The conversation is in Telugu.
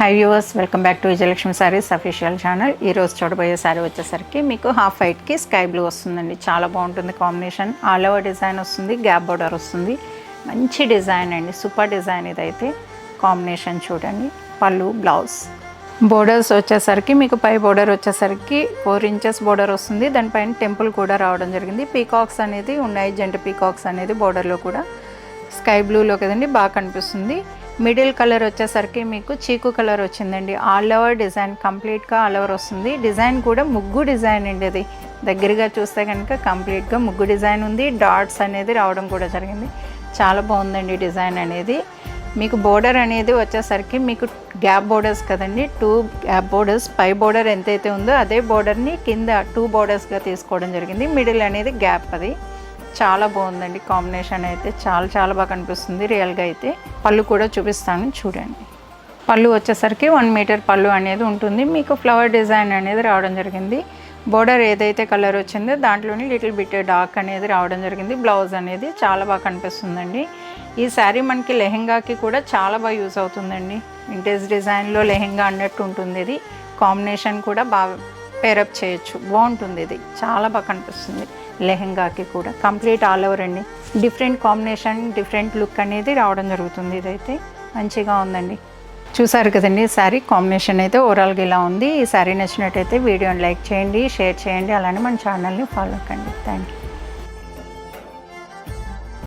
High viewers, welcome back to Vijayalakshmi saris official channel. ఈరోజు చూడబోయే సారీ వచ్చేసరికి మీకు హాఫ్ వైట్కి స్కై బ్లూ వస్తుందండి. చాలా బాగుంటుంది కాంబినేషన్. ఆల్ ఓవర్ డిజైన్ వస్తుంది, గ్యాప్ బోర్డర్ వస్తుంది. మంచి డిజైన్ అండి, సూపర్ డిజైన్ ఇదైతే. కాంబినేషన్ చూడండి. పళ్ళు, బ్లౌజ్. బోర్డర్స్ వచ్చేసరికి మీకు పై బోర్డర్ వచ్చేసరికి 4 ఇంచెస్ బోర్డర్ వస్తుంది. దానిపైన టెంపుల్ కూడా రావడం జరిగింది. పీకాక్స్ అనేది ఉన్నాయి, జంట పీకాక్స్ అనేది బోర్డర్లో కూడా. స్కై బ్లూలో కదండి, బాగా కనిపిస్తుంది. మిడిల్ కలర్ వచ్చేసరికి మీకు చీకు కలర్ వచ్చిందండి. ఆల్ ఓవర్ డిజైన్ కంప్లీట్గా ఆల్ ఓవర్ వస్తుంది. డిజైన్ కూడా ముగ్గు డిజైన్ అండి. అది దగ్గరగా చూస్తే కనుక కంప్లీట్గా ముగ్గు డిజైన్ ఉంది. డాట్స్ అనేది రావడం కూడా జరిగింది. చాలా బాగుందండి డిజైన్ అనేది. మీకు బోర్డర్ అనేది వచ్చేసరికి మీకు గ్యాప్ బోర్డర్స్ కదండి, 2 గ్యాప్ బోర్డర్స్. పై బోర్డర్ ఎంతైతే ఉందో అదే బోర్డర్ని కింద 2 బోర్డర్స్గా తీసుకోవడం జరిగింది. మిడిల్ అనేది గ్యాప్. అది చాలా బాగుందండి కాంబినేషన్ అయితే. చాలా బాగా కనిపిస్తుంది రియల్గా అయితే. పళ్ళు కూడా చూపిస్తాను చూడండి. పళ్ళు వచ్చేసరికి 1 మీటర్ పళ్ళు అనేది ఉంటుంది. మీకు ఫ్లవర్ డిజైన్ అనేది రావడం జరిగింది. బోర్డర్ ఏదైతే కలర్ వచ్చిందో దాంట్లోని లిటిల్ బిట్ డార్క్ అనేది రావడం జరిగింది. బ్లౌజ్ అనేది చాలా బాగా కనిపిస్తుందండి. ఈ శారీ మనకి లెహెంగాకి కూడా చాలా బాగా యూజ్ అవుతుందండి. వింటేజ్ డిజైన్లో లెహెంగా అన్నట్టు ఉంటుంది. ఇది కాంబినేషన్ కూడా బాగా పేరప్ చేయొచ్చు, బాగుంటుంది. ఇది చాలా బాగా కనిపిస్తుంది లెహెంగాకి కూడా. కంప్లీట్ ఆల్ ఓవర్ అండి. డిఫరెంట్ కాంబినేషన్, డిఫరెంట్ లుక్ అనేది రావడం జరుగుతుంది. ఇదైతే మంచిగా ఉందండి. చూసారు కదండి శారీ కాంబినేషన్ అయితే ఓవరాల్గా ఇలా ఉంది. ఈ శారీ నచ్చినట్టయితే వీడియోని లైక్ చేయండి, షేర్ చేయండి, అలానే మన ఛానల్ని ఫాలో కండి. Thank you.